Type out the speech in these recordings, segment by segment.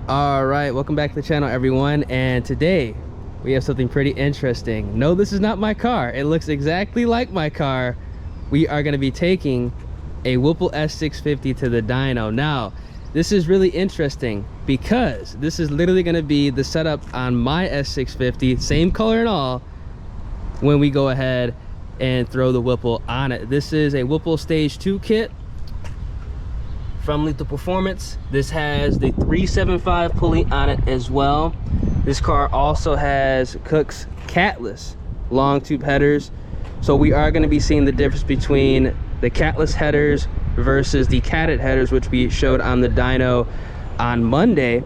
All right, welcome back to the channel, everyone. And today we have something pretty interesting. No, this is not my car. It looks exactly like my car. We are going to be taking a Whipple S650 to the dyno. Now, this is really interesting because this is literally going to be the setup on my S650, same color and all, when we go ahead and throw the Whipple on it. This is a Whipple Stage 2 kit from Lethal Performance. This has the 375 pulley on it as well. This car also has Cook's catless long tube headers. So we are going to be seeing the difference between the catless headers versus the catted headers, which we showed on the dyno on Monday.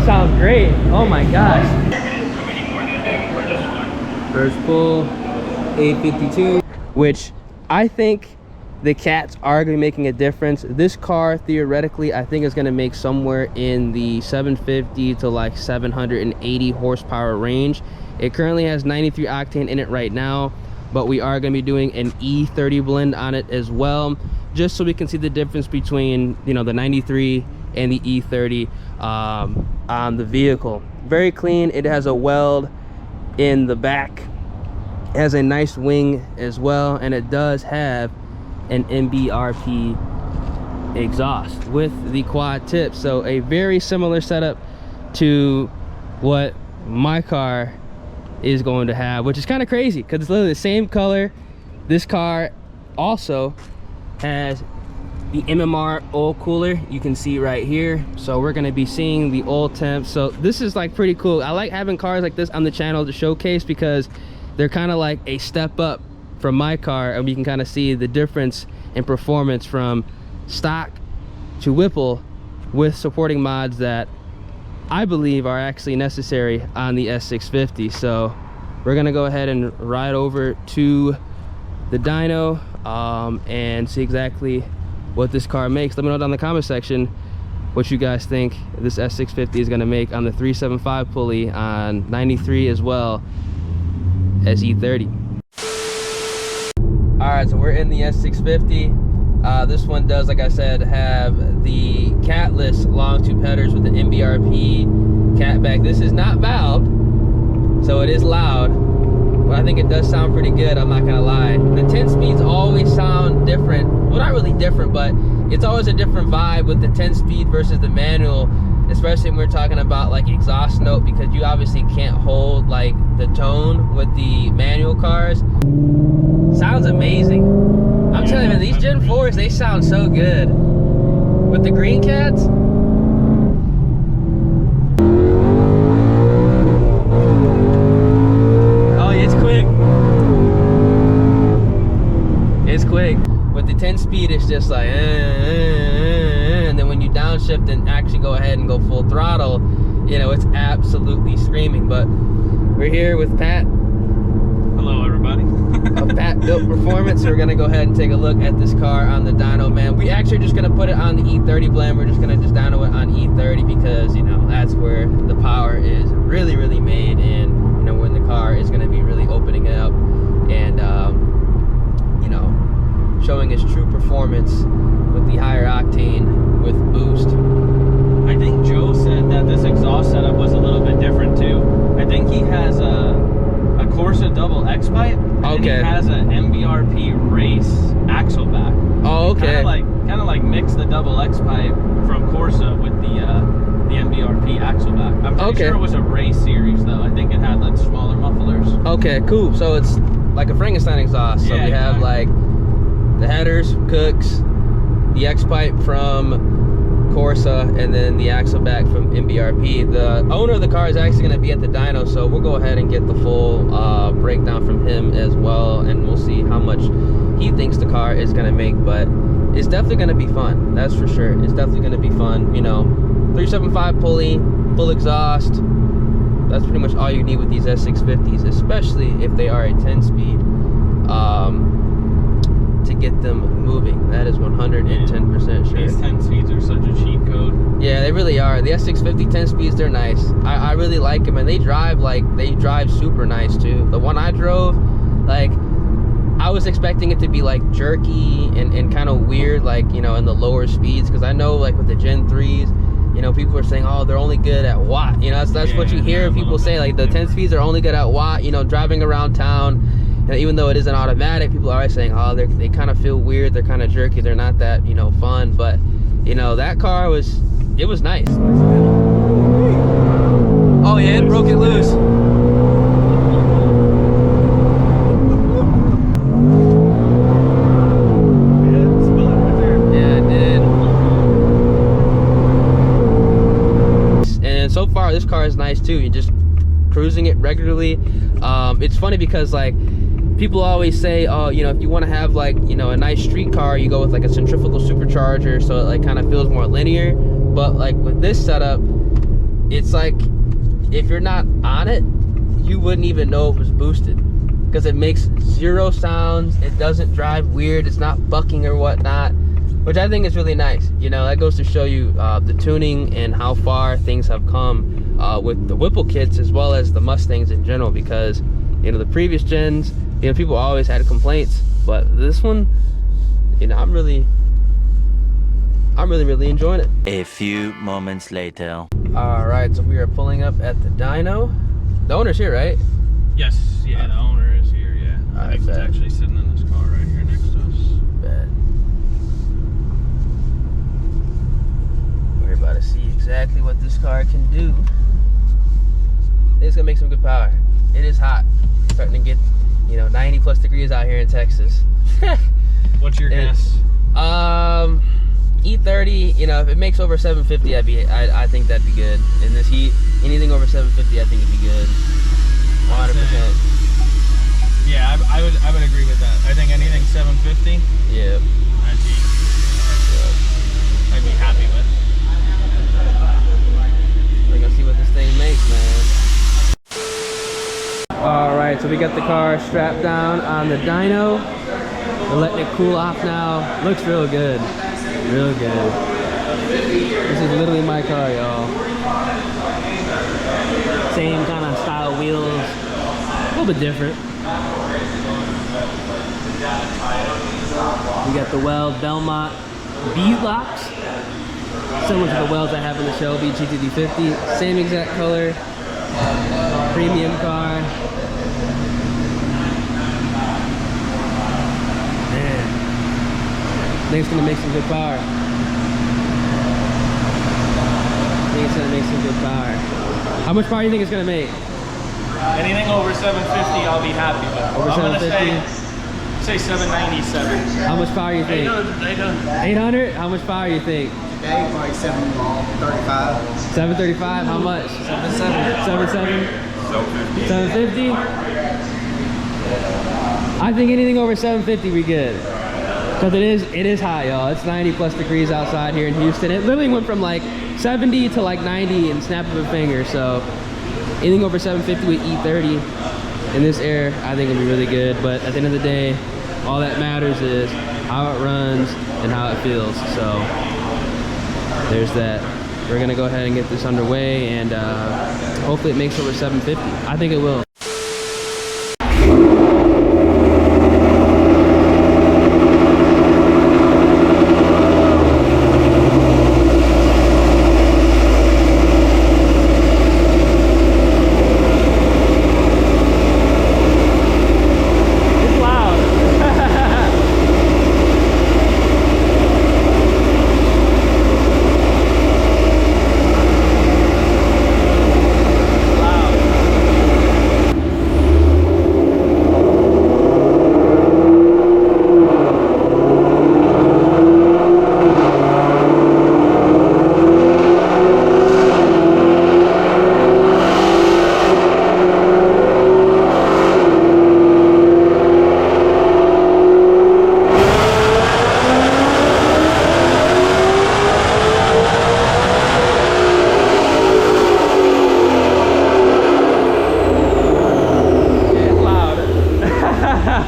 Sounds great. Oh my gosh. First pull, 852, which I think the cats are going to be making a difference. This car theoretically I think is going to make somewhere in the 750 to like 780 horsepower range. It currently has 93 octane in it right now, but we are going to be doing an E30 blend on it as well, just so we can see the difference between, you know, the 93 and the E30 on the vehicle. Very clean. It has a weld in the back, it has a nice wing as well, and it does have an MBRP exhaust with the quad tip. So a very similar setup to what my car is going to have, which is kind of crazy because it's literally the same color. This car also has the MMR oil cooler, you can see right here. So we're going to be seeing the oil temp. So this is like pretty cool. I like having cars like this on the channel to showcase because they're kind of like a step up from my car, and we can kind of see the difference in performance from stock to Whipple with supporting mods that I believe are actually necessary on the S650. So we're going to go ahead and ride over to the dyno and see exactly what this car makes. Let me know down in the comment section what you guys think this S650 is going to make on the 375 pulley on 93 as well as E30. All right, so we're in the S650. This one does, like I said, have the catless long tube headers with the MBRP catback. This is not valved, so it is loud, but I think it does sound pretty good, I'm not gonna lie. The 10 speeds always sound different. Well, not really different, but it's always a different vibe with the 10 speed versus the manual, especially when we're talking about like exhaust note, because you obviously can't hold like the tone with the manual cars. Sounds amazing. I'm telling you, these Gen 4s, they sound so good. With the green cats, oh, it's quick. It's quick. With the 10 speed, it's just like and then when you downshift and actually go ahead and go full throttle, you know, it's absolutely screaming. But we're here with Pat. Hello, everybody. Of Pat Built Performance. So we're gonna go ahead and take a look at this car on the dyno, man. We actually are just gonna put it on the E30 blend. We're just gonna dyno it on E30 because, you know, that's where the power is really made, and you know, when the car is gonna be really opening it up and you know, showing its true performance with the higher octane with boost. I think Joe said that this exhaust setup was a little bit different too. I think he has a Corsa double X pipe, and okay, he has an MBRP race axle back. Oh, okay. Kind of like mix the double X pipe from Corsa with the MBRP axle back. I'm pretty sure it was a race series though. I think it had like smaller mufflers. Okay, cool. So it's like a Frankenstein exhaust. So yeah, we have like the headers, Cooks, the X pipe from Corsa, and then the axle back from MBRP. The owner of the car is actually going to be at the dyno, so we'll go ahead and get the full breakdown from him as well, and we'll see how much he thinks the car is going to make. But it's definitely going to be fun, that's for sure. It's definitely going to be fun. You know, 375 pulley, full exhaust, that's pretty much all you need with these S650s, especially if they are a 10 speed. to get them moving. That is 110% sure. These 10 speeds are such a cheat code. Yeah, they really are. The S650 10 speeds, they're nice. I really like them, and they drive super nice too. The one I drove, like, I was expecting it to be like jerky and kind of weird, like, you know, in the lower speeds, because I know like with the Gen 3s, you know, people are saying, oh, they're only good at watt. You know, that's what you hear people say, like the 10 speeds are only good at watt, you know, driving around town. And even though it is an automatic, people are always saying, oh, they kind of feel weird, they're kind of jerky, they're not that, you know, fun. But, you know, that car was nice. Oh yeah, it broke it loose. Yeah, it did. And so far, this car is nice too. You're just cruising it regularly. It's funny because, like, people always say, oh, you know, if you want to have, like, you know, a nice street car, you go with like a centrifugal supercharger, so it like kind of feels more linear. But like with this setup, it's like if you're not on it, you wouldn't even know it was boosted, because it makes zero sounds. It doesn't drive weird. It's not bucking or whatnot, which I think is really nice. You know, that goes to show you the tuning and how far things have come with the Whipple kits as well as the Mustangs in general, because, you know, the previous gens, you know, people always had complaints, but this one, you know, I'm really enjoying it. A few moments later. All right, so we are pulling up at the dyno. The owner's here, right? Yes, yeah, the owner is here, yeah. I think he's actually sitting in this car right here next to us. Bet. We're about to see exactly what this car can do. I think it's gonna make some good power. It is hot. It's starting to get, you know, 90 plus degrees out here in Texas. What's your guess? E30, you know, if it makes over 750, I think that'd be good. In this heat, anything over 750, I think it'd be good. 100%. Yeah, I would agree with that. I think anything 750. Yeah. I'd be happy with. We're gonna see what this thing makes, man. All right, so we got the car strapped down on the dyno. We're letting it cool off now. Looks real good. Real good. This is literally my car, y'all. Same kind of style wheels. A little bit different. We got the Weld Belmont B-locks, similar to the welds I have in the Shelby GT50. Same exact color. Premium car. Man, I think it's gonna make some good power. I think it's gonna make some good power. How much power do you think it's gonna make? Anything over 750, I'll be happy with. Over 750? Say 797. How much power you think? 800? How much power you think? Today, like 735. 735? How much? 77? 750? I think anything over 750 we good. Because it is hot, y'all. It's 90 plus degrees outside here in Houston. It literally went from like 70 to like 90 in the snap of a finger. So anything over 750 with E30 in this air, I think it'll be really good. But at the end of the day, all that matters is how it runs and how it feels. So there's that. We're gonna go ahead and get this underway, and hopefully it makes over 750. I think it will.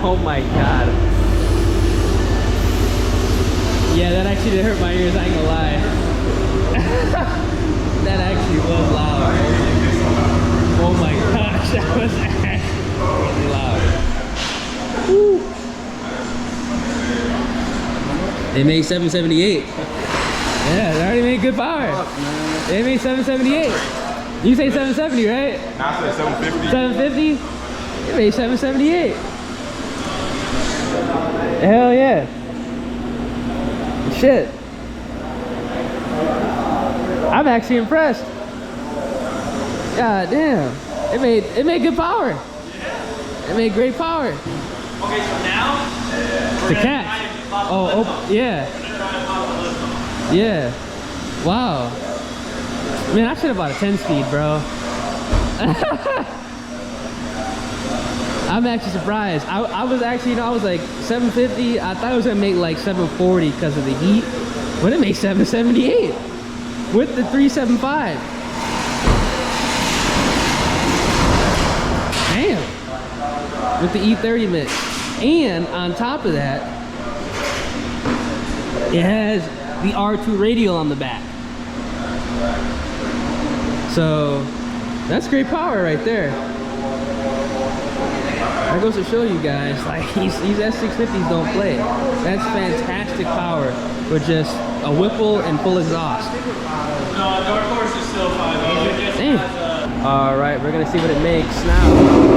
Oh my God. actually did hurt my ears, I ain't gonna lie. That actually was loud. Oh my gosh, that was actually really loud. Woo. They made 778. Yeah, they already made good power. They made 778. You say 770, right? I said 750. 750? They made 778. Hell yeah. Shit. I'm actually impressed. God damn. It made good power. It made great power. Okay, so now The cat. Oh, yeah. Yeah. Wow. Man, I should have bought a 10-speed, bro. I'm actually surprised. I was actually, you know, I was like 750. I thought it was gonna make like 740 because of the heat, but it made 778 with the 375. Damn. With the E30 mix, and on top of that, it has the R2 radial on the back. So that's great power right there. That goes to show you guys, like these S650s don't play. That's fantastic power with just a Whipple and full exhaust. No, Dark Horse is still 5.0. Damn. All right, we're gonna see what it makes now.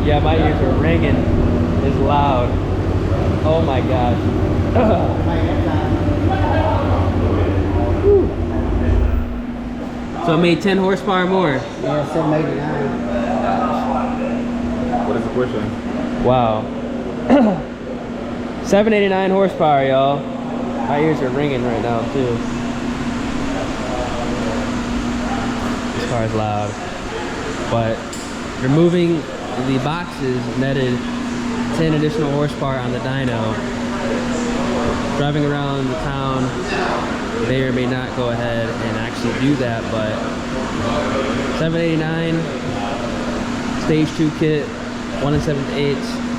Yeah, my ears are ringing. It's loud. Oh my gosh. So it made 10 horsepower more. Yeah, 789. What is the question? Wow. 789 horsepower, y'all. My ears are ringing right now too. This car is loud. But removing the boxes netted 10 additional horsepower on the dyno. Driving around the town, may or may not go ahead and actually do that, but 789 stage 2 kit, 1 7/8,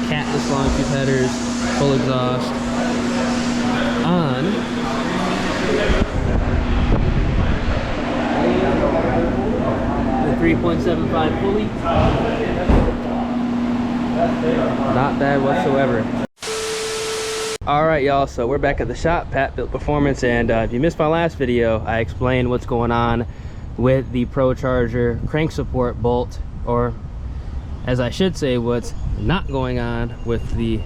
catless long tube headers, full exhaust on the 3.75 pulley. Not bad whatsoever. All right, y'all, so we're back at the shop, Pat Built Performance, and if you missed my last video, I explained what's going on with the ProCharger crank support bolt, or as I should say, what's not going on with the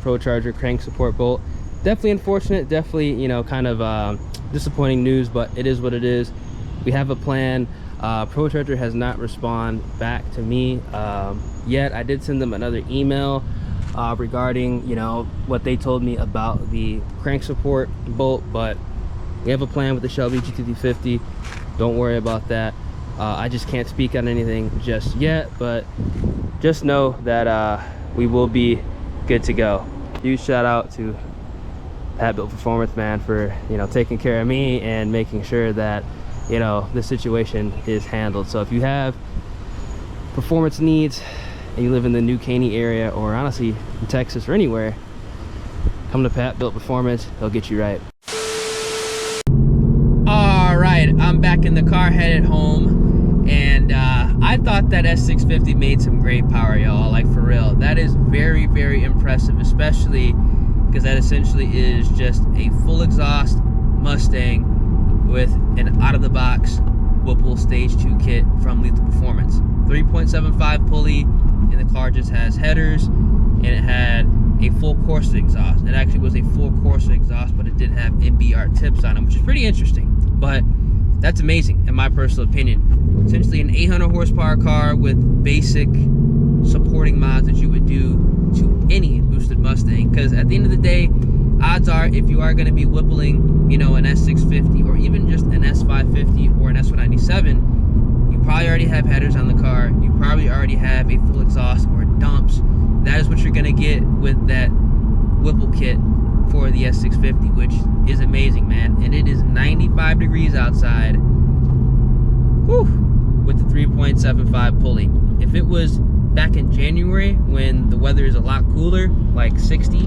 ProCharger crank support bolt. Definitely unfortunate, definitely, you know, kind of disappointing news, but it is what it is. We have a plan. ProCharger has not responded back to me yet. I did send them another email regarding, you know, what they told me about the crank support bolt, but we have a plan with the Shelby GT350. Don't worry about that. I just can't speak on anything just yet, but just know that we will be good to go. Huge shout out to Pat Built Performance, man, for, you know, taking care of me and making sure that, you know, this situation is handled. So if you have performance needs and you live in the New Caney area, or honestly in Texas or anywhere, come to Pat Built Performance. They'll get you right. All right, I'm back in the car headed home, and I I thought that S650 made some great power, y'all. Like, for real. That is very, very impressive, especially because that essentially is just a full exhaust Mustang with an out-of-the-box Whipple Stage 2 kit from Lethal Performance. 3.75 pulley, and the car just has headers, and it had a full Corsa exhaust. It actually was a full Corsa exhaust, but it did have MBR tips on it, which is pretty interesting. But that's amazing, in my personal opinion. Essentially an 800 horsepower car with basic supporting mods that you would do to any boosted Mustang. Because at the end of the day, odds are, if you are going to be whippling, you know, an S650 or even just an S550 or an S197, you probably already have headers on the car. You probably already have a full exhaust or dumps. That is what you're going to get with that Whipple kit for the S650, which is amazing, man. And it is 95 degrees outside. Whew, with the 3.75 pulley. If it was back in January when the weather is a lot cooler, like 60,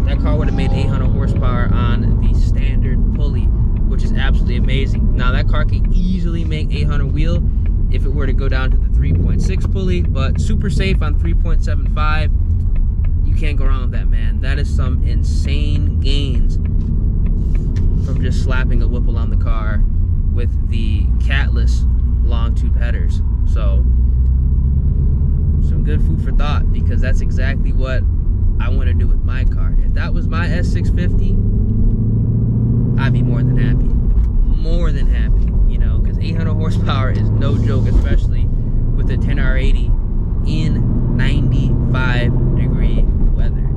that car would have made 800 horsepower on the standard pulley, which is absolutely amazing. Now that car can easily make 800 wheel if it were to go down to the 3.6 pulley, but super safe on 3.75. You can't go wrong with that, man. That is some insane gains from just slapping a Whipple on the car with the catless long tube headers. So some good food for thought, because that's exactly what I want to do with my car. If that was my S650, I'd be more than happy. More than happy, you know, because 800 horsepower is no joke, especially with the 10R80 in 95 degree weather.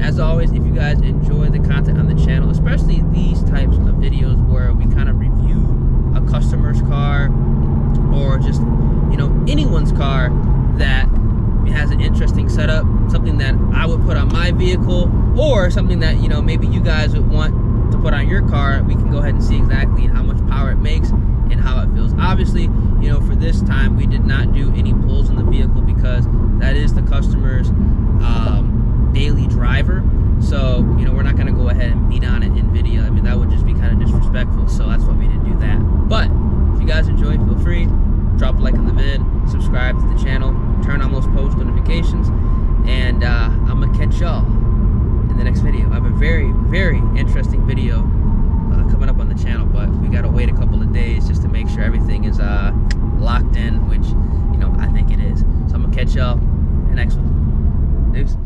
As always, if you guys enjoy the content on the channel, especially these types of videos where we kind of review a customer's car or just, you know, anyone's car that has an interesting setup, something that I would put on my vehicle, or something that, you know, maybe you guys would want to put on your car, we can go ahead and see exactly how much power it makes and how it feels. Obviously, you know, for this time we did not do any pulls in the vehicle because that is the customer's daily driver. So, you know, we're not going to go ahead and beat on it in video. I mean, that would just be kind of disrespectful, so that's why we didn't do that. But if you guys enjoyed, feel free, drop a like on the vid, subscribe to the channel, turn on those post notifications, and I'm gonna catch y'all in the next video. I have a very, very interesting video coming up on the channel, but we gotta wait a couple of days just to make sure everything is locked in, which, you know, I think it is. So I'm gonna catch y'all in the next one. Deuces.